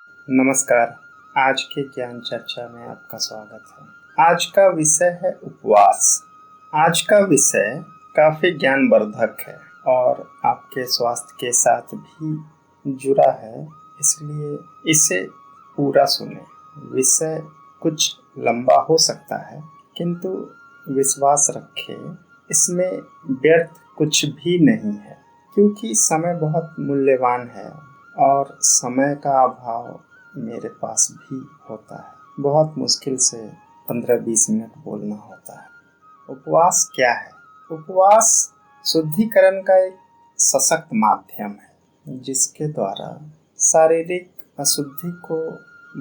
नमस्कार। आज के ज्ञान चर्चा में आपका स्वागत है। आज का विषय है उपवास। आज का विषय काफ़ी ज्ञानवर्धक है और आपके स्वास्थ्य के साथ भी जुड़ा है, इसलिए इसे पूरा सुने। विषय कुछ लंबा हो सकता है, किंतु विश्वास रखें, इसमें व्यर्थ कुछ भी नहीं है, क्योंकि समय बहुत मूल्यवान है और समय का अभाव मेरे पास भी होता है। बहुत मुश्किल से 15-20 मिनट बोलना होता है। उपवास क्या है? उपवास शुद्धिकरण का एक सशक्त माध्यम है, जिसके द्वारा शारीरिक अशुद्धि को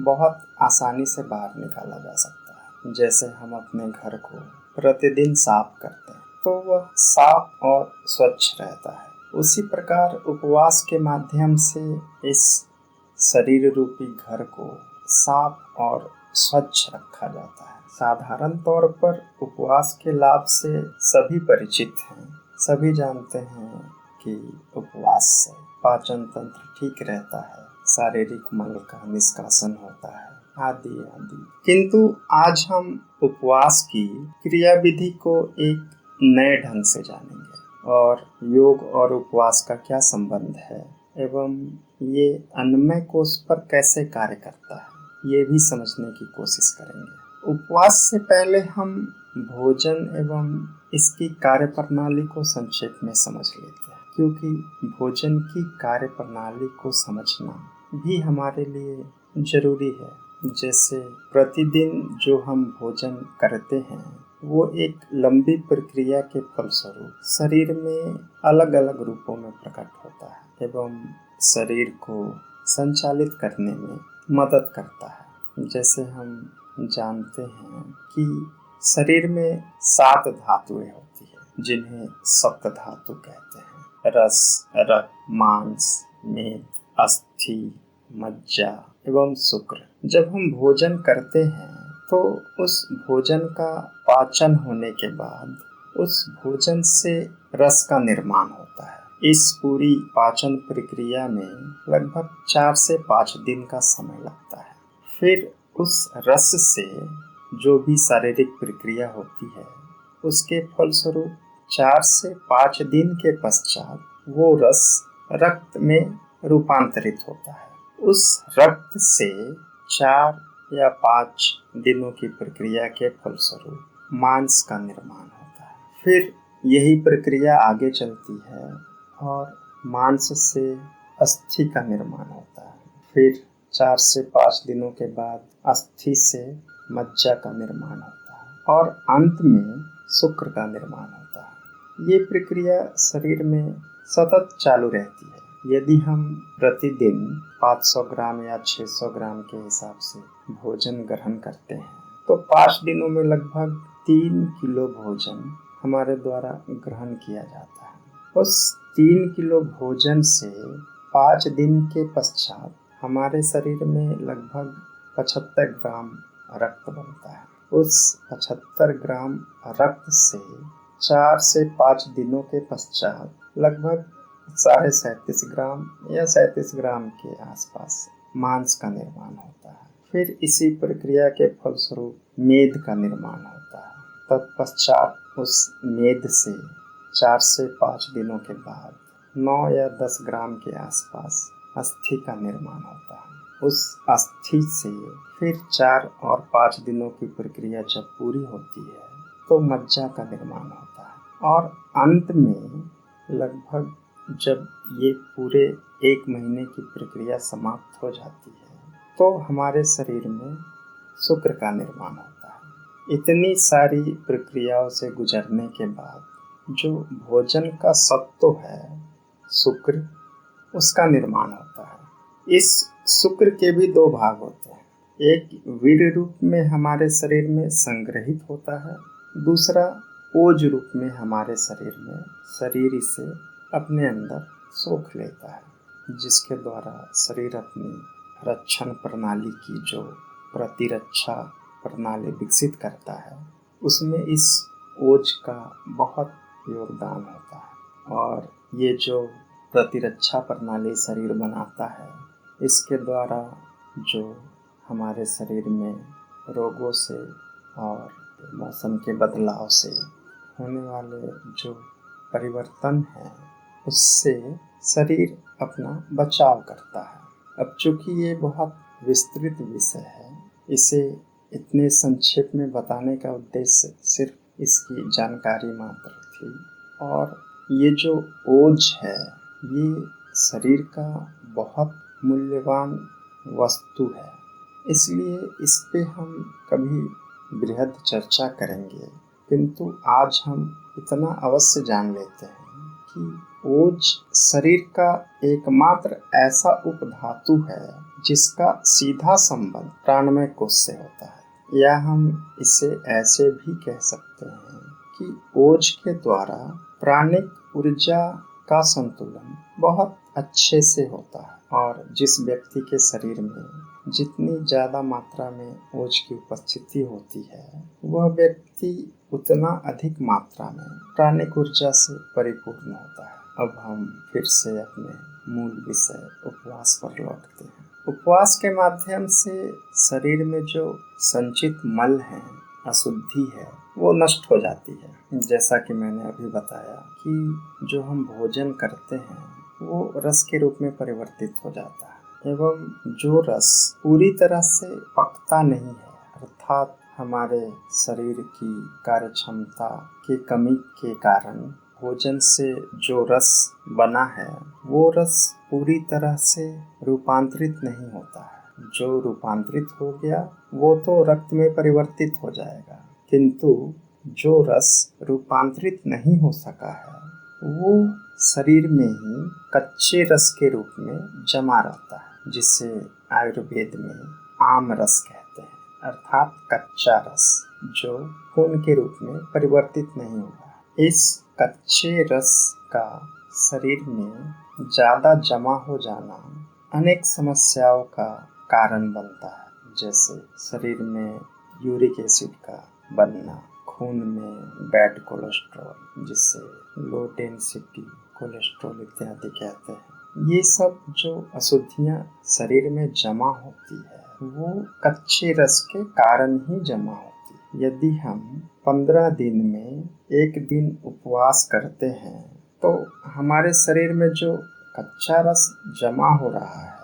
बहुत आसानी से बाहर निकाला जा सकता है। जैसे हम अपने घर को प्रतिदिन साफ करते हैं तो वह साफ और स्वच्छ रहता है, उसी प्रकार उपवास के माध्यम से इस शरीर रूपी घर को साफ और स्वच्छ रखा जाता है। साधारण तौर पर उपवास के लाभ से सभी परिचित हैं। सभी जानते हैं कि उपवास से पाचन तंत्र ठीक रहता है, शारीरिक मल का निष्कासन होता है, आदि आदि। किंतु आज हम उपवास की क्रियाविधि को एक नए ढंग से जानेंगे और योग और उपवास का क्या संबंध है एवं ये अन्नमय कोश पर कैसे कार्य करता है, ये भी समझने की कोशिश करेंगे। उपवास से पहले हम भोजन एवं इसकी कार्यप्रणाली को संक्षेप में समझ लेते हैं, क्योंकि भोजन की कार्यप्रणाली को समझना भी हमारे लिए जरूरी है। जैसे प्रतिदिन जो हम भोजन करते हैं वो एक लंबी प्रक्रिया के फलस्वरूप शरीर में अलग अलग रूपों में प्रकट होता है एवं शरीर को संचालित करने में मदद करता है। जैसे हम जानते हैं कि शरीर में 7 धातुएं होती हैं, जिन्हें सप्त धातु कहते हैं। रस, रक्त, मांस, मेद, अस्थि, मज्जा एवं शुक्र। जब हम भोजन करते हैं तो उस भोजन का पाचन होने के बाद उस भोजन से रस का निर्माण होता है। इस पूरी पाचन प्रक्रिया में लगभग 4 से 5 दिन का समय लगता है। फिर उस रस से जो भी शारीरिक प्रक्रिया होती है, उसके फलस्वरूप 4 से 5 दिन के पश्चात वो रस रक्त में रूपांतरित होता है। उस रक्त से 4 या 5 दिनों की प्रक्रिया के फलस्वरूप मांस का निर्माण होता है। फिर यही प्रक्रिया आगे चलती है और मांस से अस्थि का निर्माण होता है। फिर 4 से 5 दिनों के बाद अस्थि से मज्जा का निर्माण होता है और अंत में शुक्र का निर्माण होता है। ये प्रक्रिया शरीर में सतत चालू रहती है। यदि हम प्रतिदिन 500 ग्राम या 600 ग्राम के हिसाब से भोजन ग्रहण करते हैं तो 5 दिनों में लगभग 3 किलो भोजन हमारे द्वारा ग्रहण किया जाता है। उस 3 किलो भोजन से 5 दिन के पश्चात हमारे शरीर में लगभग 75 ग्राम रक्त बनता है। उस 75 ग्राम रक्त से 4 से 5 दिनों के पश्चात लगभग 37.5 ग्राम या 37 ग्राम के आसपास मांस का निर्माण होता है। फिर इसी प्रक्रिया के फलस्वरूप मेद का निर्माण होता है। तत्पश्चात उस मेद से 4 से 5 दिनों के बाद 9 या 10 ग्राम के आसपास अस्थि का निर्माण होता है। उस अस्थि से फिर 4 और 5 दिनों की प्रक्रिया जब पूरी होती है तो मज्जा का निर्माण होता है और अंत में लगभग जब ये पूरे 1 महीने की प्रक्रिया समाप्त हो जाती है तो हमारे शरीर में शुक्र का निर्माण होता है। इतनी सारी प्रक्रियाओं से गुजरने के बाद जो भोजन का सत्व है शुक्र, उसका निर्माण होता है। इस शुक्र के भी 2 भाग होते हैं। एक वीर्य रूप में हमारे शरीर में संग्रहित होता है, दूसरा ओज रूप में हमारे शरीर में शरीर इसे अपने अंदर सोख लेता है, जिसके द्वारा शरीर अपनी रक्षण प्रणाली की जो प्रतिरक्षा प्रणाली विकसित करता है, उसमें इस ओज का बहुत योगदान होता है। और ये जो प्रतिरक्षा प्रणाली शरीर बनाता है, इसके द्वारा जो हमारे शरीर में रोगों से और मौसम के बदलाव से होने वाले जो परिवर्तन हैं उससे शरीर अपना बचाव करता है। अब चूँकि ये बहुत विस्तृत विषय है, इसे इतने संक्षेप में बताने का उद्देश्य सिर्फ इसकी जानकारी मात्र थी। और ये जो ओज है ये शरीर का बहुत मूल्यवान वस्तु है, इसलिए इस पे हम कभी बृहद चर्चा करेंगे, किंतु आज हम इतना अवश्य जान लेते हैं कि ओज शरीर का एकमात्र ऐसा उपधातु है जिसका सीधा संबंध प्राणमय कोश से होता है। या हम इसे ऐसे भी कह सकते हैं कि ओज के द्वारा प्राणिक ऊर्जा का संतुलन बहुत अच्छे से होता है, और जिस व्यक्ति के शरीर में जितनी ज़्यादा मात्रा में ओज की उपस्थिति होती है वह व्यक्ति उतना अधिक मात्रा में प्राणिक ऊर्जा से परिपूर्ण होता है। अब हम फिर से अपने मूल विषय उपवास पर लौटते हैं। उपवास के माध्यम से शरीर में जो संचित मल है, अशुद्धि है, वो नष्ट हो जाती है। जैसा कि मैंने अभी बताया कि जो हम भोजन करते हैं वो रस के रूप में परिवर्तित हो जाता है, एवं जो रस पूरी तरह से पकता नहीं है, अर्थात हमारे शरीर की कार्य क्षमता की कमी के कारण भोजन से जो रस बना है वो रस पूरी तरह से रूपांतरित नहीं होता है। जो रूपांतरित हो गया वो तो रक्त में परिवर्तित हो जाएगा, किंतु जो रस रूपांतरित नहीं हो सका है वो शरीर में ही कच्चे रस के रूप में जमा रहता है, जिसे आयुर्वेद में आम रस कहते हैं, अर्थात कच्चा रस जो खून के रूप में परिवर्तित नहीं हुआ। इस कच्चे रस का शरीर में ज़्यादा जमा हो जाना अनेक समस्याओं का कारण बनता है, जैसे शरीर में यूरिक एसिड का बनना, खून में बैड कोलेस्ट्रॉल जिसे लो डेंसिटी कोलेस्ट्रॉल इत्यादि कहते हैं। ये सब जो अशुद्धियाँ शरीर में जमा होती है वो कच्चे रस के कारण ही जमा होती है। यदि हम 15 दिन में एक दिन उपवास करते हैं तो हमारे शरीर में जो कच्चा रस जमा हो रहा है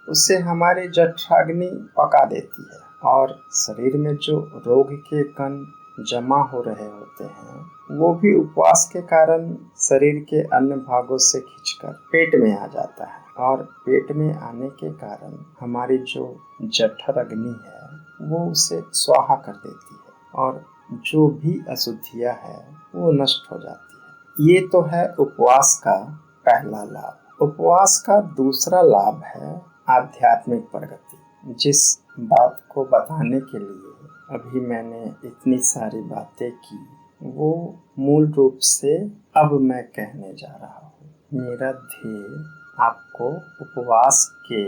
उससे हमारी जठराग्नि पका देती है, और शरीर में जो रोग के कण जमा हो रहे होते हैं वो भी उपवास के कारण शरीर के अन्य भागों से खींचकर पेट में आ जाता है, और पेट में आने के कारण हमारी जो जठर अग्नि है वो उसे स्वाहा कर देती है, और जो भी अशुद्धियाँ है वो नष्ट हो जाती है। ये तो है उपवास का पहला लाभ। उपवास का दूसरा लाभ है आध्यात्मिक प्रगति। जिस बात को बताने के लिए अभी मैंने इतनी सारी बातें की वो मूल रूप से अब मैं कहने जा रहा हूँ। मेरा ध्येय आपको उपवास के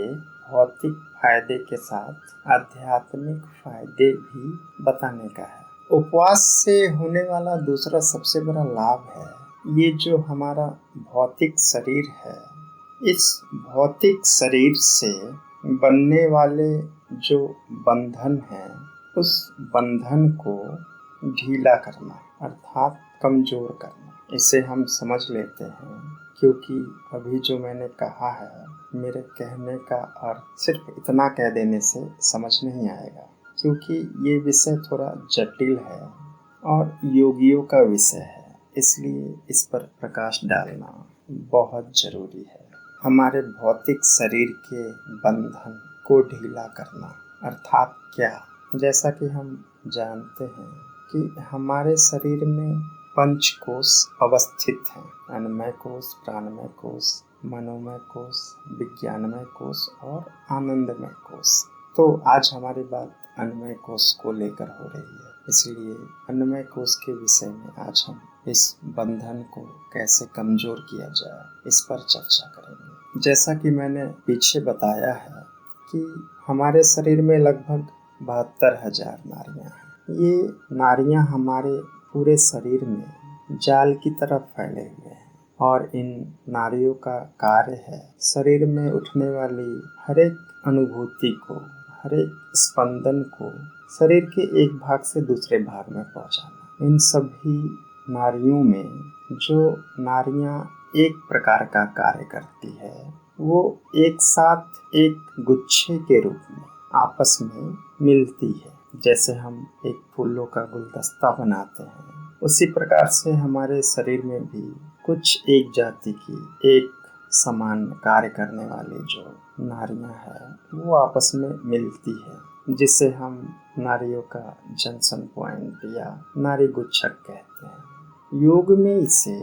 भौतिक फायदे के साथ आध्यात्मिक फायदे भी बताने का है। उपवास से होने वाला दूसरा सबसे बड़ा लाभ है ये जो हमारा भौतिक शरीर है, इस भौतिक शरीर से बनने वाले जो बंधन हैं उस बंधन को ढीला करना, अर्थात कमजोर करना। इसे हम समझ लेते हैं, क्योंकि अभी जो मैंने कहा है मेरे कहने का अर्थ सिर्फ इतना कह देने से समझ नहीं आएगा, क्योंकि ये विषय थोड़ा जटिल है और योगियों का विषय है, इसलिए इस पर प्रकाश डालना बहुत जरूरी है। हमारे भौतिक शरीर के बंधन को ढीला करना अर्थात क्या? जैसा कि हम जानते हैं कि हमारे शरीर में पंचकोश अवस्थित हैं, अन्नमय कोश, प्राणमय कोश, मनोमय कोश, विज्ञानमय कोश और आनंदमय कोश। तो आज हमारी बात अन्नमय कोश को लेकर हो रही है, इसलिए अन्नमय कोश के विषय में आज हम इस बंधन को कैसे कमजोर किया जाए इस पर चर्चा करेंगे। जैसा कि मैंने पीछे बताया है कि हमारे शरीर में लगभग 72,000 नाड़ियाँ हैं। ये नाड़ियाँ हमारे पूरे शरीर में जाल की तरह फैले हुए हैं। और इन नाड़ियों का कार्य है शरीर में उठने वाली हर एक अनुभूति को, हर एक स्पंदन को शरीर के एक भाग से दूसरे भाग में पहुंचाना। इन सभी नाड़ियों में जो नाड़ियां एक प्रकार का कार्य करती है, वो एक साथ एक गुच्छे के रूप में आपस में मिलती है। जैसे हम एक फूलों का गुलदस्ता बनाते हैं, उसी प्रकार से हमारे शरीर में भी कुछ एक जाति की, एक समान कार्य करने वाली जो नाड़ियां हैं वो आपस में मिलती है, जिसे हम नाड़ियों का जंक्शन पॉइंट या नाड़ी गुच्छक कहते हैं। योग में इसे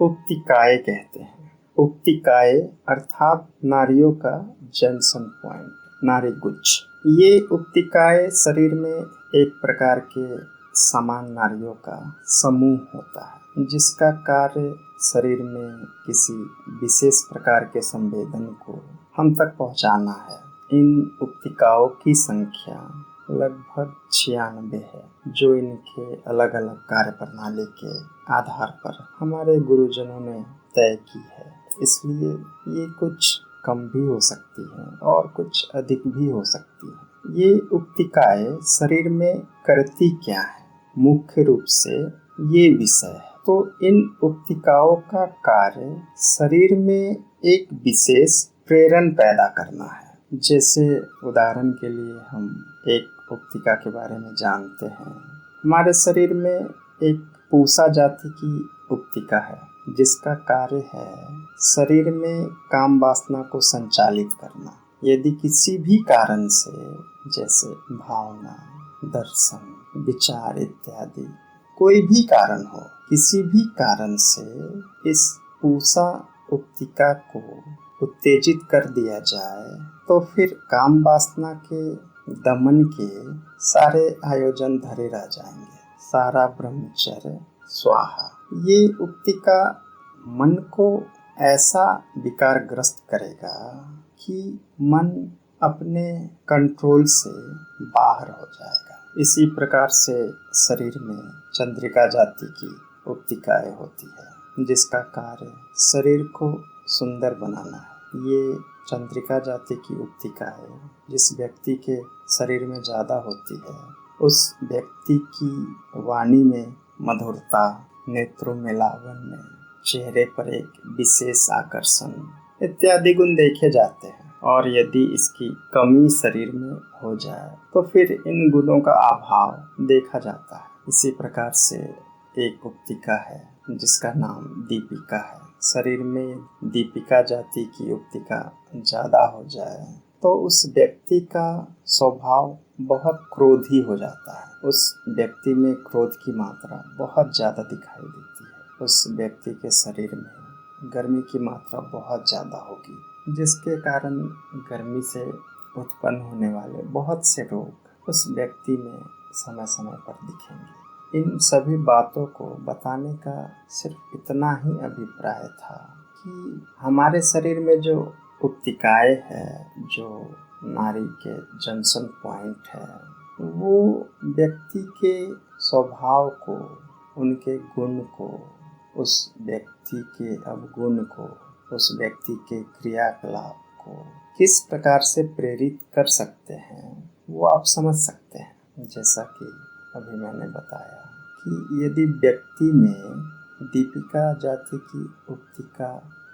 उक्तिकाय कहते हैं। उक्तिकाय अर्थात नाड़ियों का जंक्शन पॉइंट, नाड़ी गुच्छ। ये उक्तिकाय शरीर में एक प्रकार के समान नाड़ियों का समूह होता है, जिसका कार्य शरीर में किसी विशेष प्रकार के संवेदन को हम तक पहुंचाना है। इन उक्तिकाओं की संख्या लगभग 96 है, जो इनके अलग अलग कार्य प्रणाली के आधार पर हमारे गुरुजनों ने तय की है। इसलिए ये कुछ कम भी हो सकती है और कुछ अधिक भी हो सकती है। ये उक्तिकाएं शरीर में करती क्या है, मुख्य रूप से ये विषय है। तो इन उक्तिकाओं का कार्य शरीर में एक विशेष प्रेरण पैदा करना है। जैसे उदाहरण के लिए हम एक उक्तिका के बारे में जानते हैं। हमारे शरीर में एक पूषा जाति की उक्तिका है, जिसका कार्य है शरीर में काम वासना को संचालित करना। यदि किसी भी कारण से, जैसे भावना, दर्शन, विचार इत्यादि कोई भी कारण हो, किसी भी कारण से इस पूषा उक्तिका को उत्तेजित कर दिया जाए, तो फिर काम वासना के दमन के सारे आयोजन धरे रह जाएंगे, सारा ब्रह्मचर्य स्वाहा। ये उक्तिका मन को ऐसा विकारग्रस्त करेगा कि मन अपने कंट्रोल से बाहर हो जाएगा। इसी प्रकार से शरीर में चंद्रिका जाति की उक्तिकाएं होती है, जिसका कार्य शरीर को सुंदर बनाना है। ये चंद्रिका जाति की उक्तिकाएं जिस व्यक्ति के शरीर में ज़्यादा होती है, उस व्यक्ति की वाणी में मधुरता, नेत्रों में लावण्य, चेहरे पर एक विशेष आकर्षण इत्यादि गुण देखे जाते हैं। और यदि इसकी कमी शरीर में हो जाए तो फिर इन गुणों का अभाव देखा जाता है। इसी प्रकार से एक उक्तिका है जिसका नाम दीपिका है। शरीर में दीपिका जाति की उक्तिका ज़्यादा हो जाए तो उस व्यक्ति का स्वभाव बहुत क्रोधी हो जाता है। उस व्यक्ति में क्रोध की मात्रा बहुत ज़्यादा दिखाई देती है। उस व्यक्ति के शरीर में गर्मी की मात्रा बहुत ज़्यादा होगी, जिसके कारण गर्मी से उत्पन्न होने वाले बहुत से रोग उस व्यक्ति में समय समय पर दिखेंगे। इन सभी बातों को बताने का सिर्फ इतना ही अभिप्राय था कि हमारे शरीर में जो उक्तिकाएं है, जो नाड़ी के जंक्शन पॉइंट है, वो व्यक्ति के स्वभाव को, उनके गुण को, उस व्यक्ति के अवगुण को, उस व्यक्ति के क्रियाकलाप को किस प्रकार से प्रेरित कर सकते हैं, वो आप समझ सकते हैं। जैसा कि अभी मैंने बताया कि यदि व्यक्ति में दीपिका जाति की उक्तिका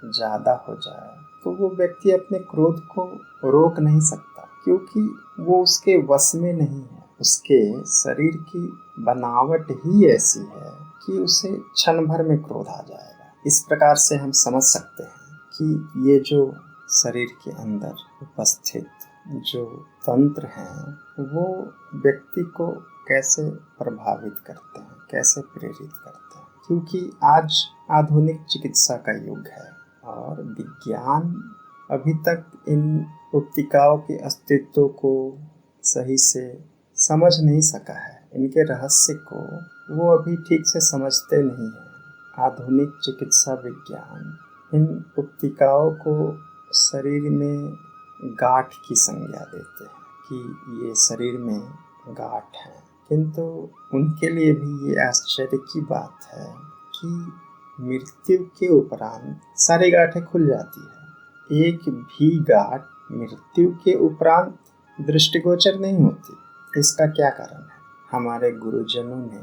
ज़्यादा हो जाए तो वो व्यक्ति अपने क्रोध को रोक नहीं सकता, क्योंकि वो उसके वश में नहीं है। उसके शरीर की बनावट ही ऐसी है कि उसे क्षण भर में क्रोध आ जाएगा। इस प्रकार से हम समझ सकते हैं कि ये जो शरीर के अंदर उपस्थित जो तंत्र हैं वो व्यक्ति को कैसे प्रभावित करते हैं, कैसे प्रेरित करते हैं। क्योंकि आज आधुनिक चिकित्सा का युग है और विज्ञान अभी तक इन उक्तिकाओं के अस्तित्व को सही से समझ नहीं सका है। इनके रहस्य को वो अभी ठीक से समझते नहीं हैं। आधुनिक चिकित्सा विज्ञान इन उक्तिकाओं को शरीर में गांठ की संज्ञा देते हैं कि ये शरीर में गांठ है, किंतु उनके लिए भी ये आश्चर्य की बात है कि मृत्यु के उपरांत सारी गांठें खुल जाती है। एक भी गांठ मृत्यु के उपरांत दृष्टिगोचर नहीं होती। इसका क्या कारण है? हमारे गुरुजनों ने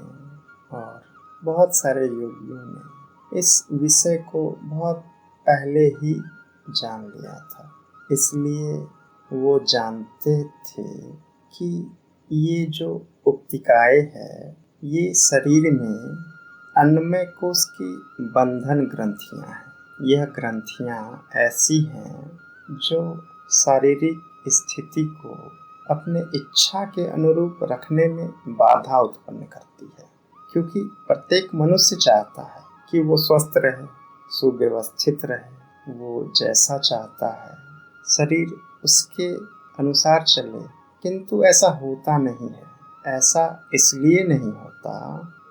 और बहुत सारे योगियों ने इस विषय को बहुत पहले ही जान लिया था। इसलिए वो जानते थे कि ये जो उपतिकाएं है ये शरीर में अन्नमय कोश की बंधन ग्रंथियां हैं। यह ग्रंथियां ऐसी हैं जो शारीरिक स्थिति को अपने इच्छा के अनुरूप रखने में बाधा उत्पन्न करती है, क्योंकि प्रत्येक मनुष्य चाहता है कि वो स्वस्थ रहे, सुव्यवस्थित रहे। वो जैसा चाहता है शरीर उसके अनुसार चले, किंतु ऐसा होता नहीं है। ऐसा इसलिए नहीं होता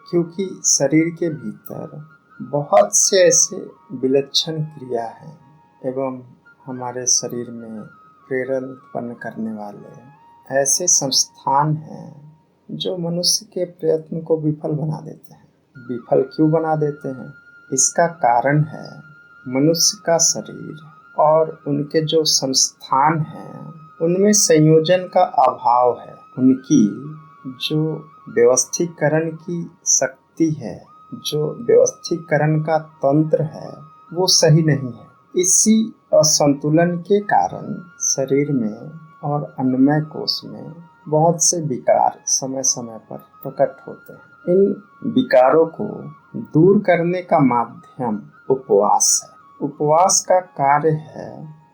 क्योंकि शरीर के भीतर बहुत से ऐसे विलक्षण क्रिया हैं एवं हमारे शरीर में प्रेरण उत्पन्न करने वाले ऐसे संस्थान हैं जो मनुष्य के प्रयत्न को विफल बना देते हैं। विफल क्यों बना देते हैं? इसका कारण है मनुष्य का शरीर और उनके जो संस्थान हैं उनमें संयोजन का अभाव है। उनकी जो व्यवस्थीकरण की शक्ति है, जो व्यवस्थीकरण का तंत्र है, वो सही नहीं है। इसी असंतुलन के कारण शरीर में और अन्नमय कोश में बहुत से विकार समय समय पर प्रकट होते हैं। इन विकारों को दूर करने का माध्यम उपवास है। उपवास का कार्य है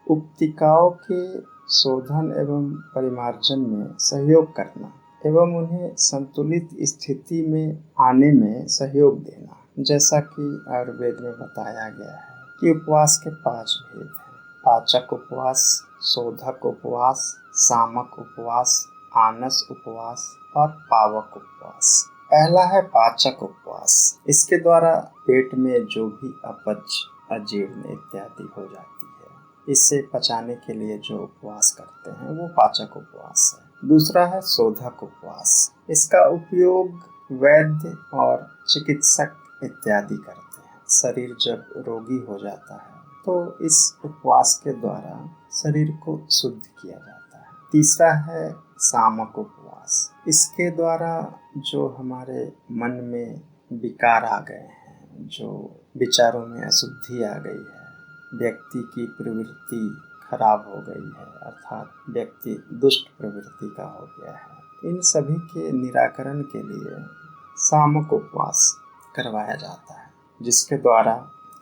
उपतिकाओं के शोधन एवं परिमार्जन में सहयोग करना एवं उन्हें संतुलित स्थिति में आने में सहयोग देना। जैसा कि आयुर्वेद में बताया गया है कि उपवास के 5 भेद हैं: पाचक उपवास, शोधक उपवास, सामक उपवास, आनस उपवास और पावक उपवास। पहला है पाचक उपवास। इसके द्वारा पेट में जो भी अपच, अजीर्ण इत्यादि हो जाती है, इसे पचाने के लिए जो उपवास करते हैं वो पाचक उपवास है। दूसरा है शोधक उपवास। इसका उपयोग वैद्य और चिकित्सक इत्यादि करते हैं। शरीर जब रोगी हो जाता है तो इस उपवास के द्वारा शरीर को शुद्ध किया जाता है। तीसरा है सामक उपवास। इसके द्वारा जो हमारे मन में विकार आ गए हैं, जो विचारों में अशुद्धि आ गई है, व्यक्ति की प्रवृत्ति खराब हो गई है, अर्थात व्यक्ति दुष्ट प्रवृत्ति का हो गया है, इन सभी के निराकरण के लिए सामक उपवास करवाया जाता है, जिसके द्वारा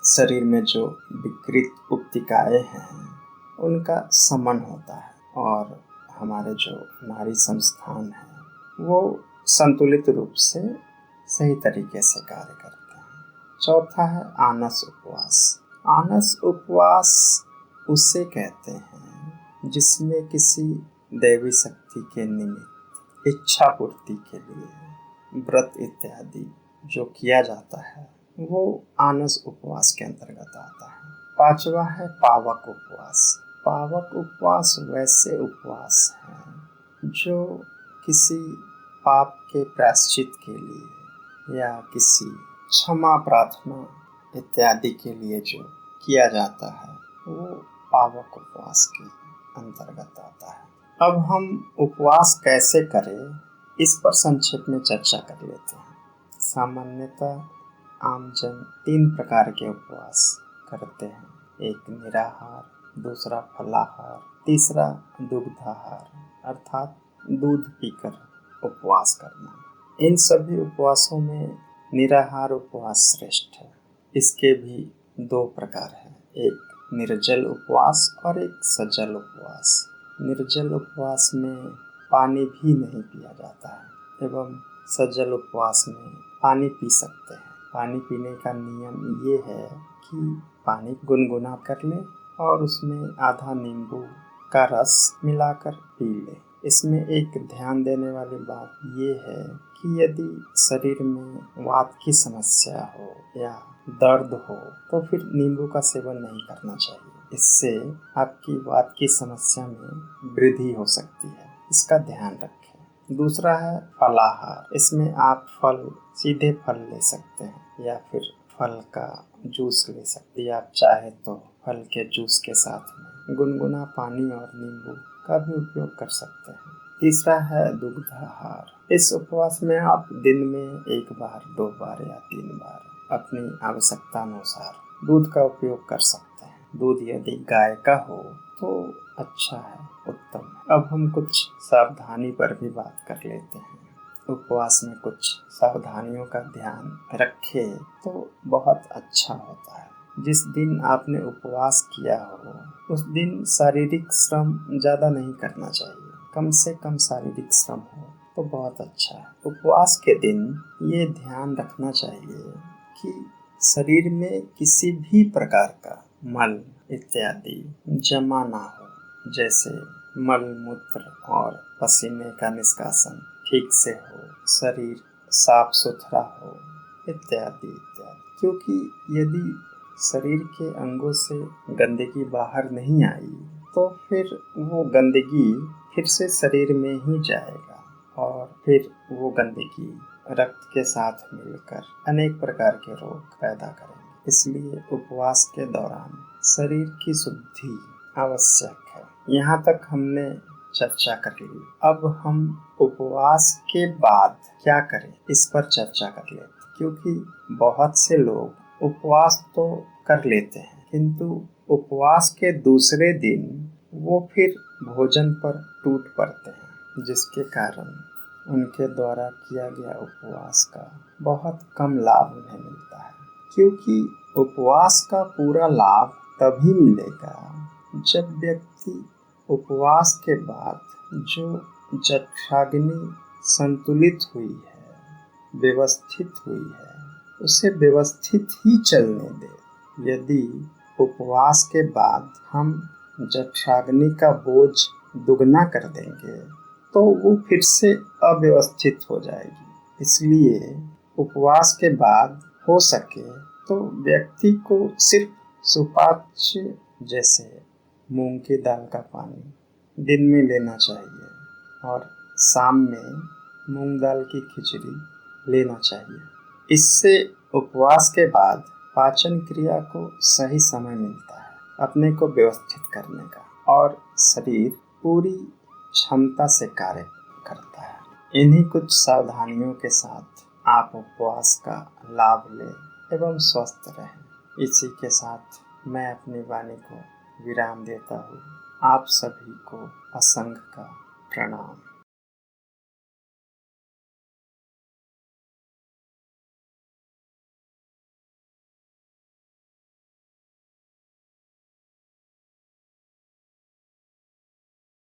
शरीर में जो विकृत उपतिकाएं हैं उनका शमन होता है और हमारे जो नाड़ी संस्थान हैं वो संतुलित रूप से सही तरीके से कार्य करते हैं। चौथा है आनस उपवास। आनस उपवास उसे कहते हैं जिसमें किसी दैवी शक्ति के निमित्त इच्छा पूर्ति के लिए व्रत इत्यादि जो किया जाता है वो आनस उपवास के अंतर्गत आता है। पांचवा है पावक उपवास। पावक उपवास वैसे उपवास हैं जो किसी पाप के प्रायश्चित के लिए या किसी क्षमा प्रार्थना इत्यादि के लिए जो किया जाता है वो पावक उपवास के अंतर्गत आता है। अब हम उपवास कैसे करें इस पर संक्षेप में चर्चा कर लेते हैं। सामान्यतः आमजन 3 प्रकार के उपवास करते हैं। एक निराहार, दूसरा फलाहार, तीसरा दुग्धाहार अर्थात दूध पीकर उपवास करना। इन सभी उपवासों में निराहार उपवास श्रेष्ठ है। इसके भी 2 प्रकार हैं, एक निर्जल उपवास और एक सजल उपवास। निर्जल उपवास में पानी भी नहीं पिया जाता है एवं सजल उपवास में पानी पी सकते हैं। पानी पीने का नियम ये है कि पानी गुनगुना कर लें और उसमें आधा नींबू का रस मिलाकर पी लें। इसमें एक ध्यान देने वाली बात ये है कि यदि शरीर में वात की समस्या हो या दर्द हो तो फिर नींबू का सेवन नहीं करना चाहिए। इससे आपकी वात की समस्या में वृद्धि हो सकती है, इसका ध्यान रखें। दूसरा है फलाहार। इसमें आप सीधे फल ले सकते हैं या फिर फल का जूस ले सकते हैं। आप चाहे तो फल के जूस के साथ में गुनगुना पानी और नींबू का भी उपयोग कर सकते हैं। तीसरा है दुग्धाहार। इस उपवास में आप दिन में 1 बार, 2 बार या 3 बार अपनी आवश्यकता अनुसार दूध का उपयोग कर सकते हैं। दूध यदि गाय का हो तो अच्छा है, उत्तम है। अब हम कुछ सावधानी पर भी बात कर लेते हैं। उपवास में कुछ सावधानियों का ध्यान रखें तो बहुत अच्छा होता है। जिस दिन आपने उपवास किया हो उस दिन शारीरिक श्रम ज़्यादा नहीं करना चाहिए, कम से कम शारीरिक श्रम हो तो बहुत अच्छा है। उपवास के दिन ये ध्यान रखना चाहिए कि शरीर में किसी भी प्रकार का मल इत्यादि जमा ना हो, जैसे मल मूत्र और पसीने का निष्कासन ठीक से हो, शरीर साफ सुथरा हो इत्यादि इत्यादि। क्योंकि यदि शरीर के अंगों से गंदगी बाहर नहीं आई तो फिर वो गंदगी फिर से शरीर में ही जाएगा और फिर वो गंदगी रक्त के साथ मिलकर अनेक प्रकार के रोग पैदा करेंगे। इसलिए उपवास के दौरान शरीर की शुद्धि आवश्यक है। यहाँ तक हमने चर्चा कर ली। अब हम उपवास के बाद क्या करें इस पर चर्चा कर लेते हैं। क्योंकि बहुत से लोग उपवास तो कर लेते हैं किंतु उपवास के दूसरे दिन वो फिर भोजन पर टूट पड़ते हैं, जिसके कारण उनके द्वारा किया गया उपवास का बहुत कम लाभ उन्हें मिलता है। क्योंकि उपवास का पूरा लाभ तभी मिलेगा जब व्यक्ति उपवास के बाद जो जठराग्नि संतुलित हुई है, व्यवस्थित हुई है, उसे व्यवस्थित ही चलने दे। यदि उपवास के बाद हम जठराग्नि का बोझ दुगना कर देंगे तो वो फिर से अव्यवस्थित हो जाएगी। इसलिए उपवास के बाद हो सके तो व्यक्ति को सिर्फ सुपाच्य जैसे मूंग की दाल का पानी दिन में लेना चाहिए और शाम में मूंग दाल की खिचड़ी लेना चाहिए। इससे उपवास के बाद पाचन क्रिया को सही समय मिलता है अपने को व्यवस्थित करने का और शरीर पूरी क्षमता से कार्य करता है। इन्हीं कुछ सावधानियों के साथ आप उपवास का लाभ लें एवं स्वस्थ रहें। इसी के साथ मैं अपनी वाणी को विराम देता हूँ। आप सभी को असंख्य का प्रणाम।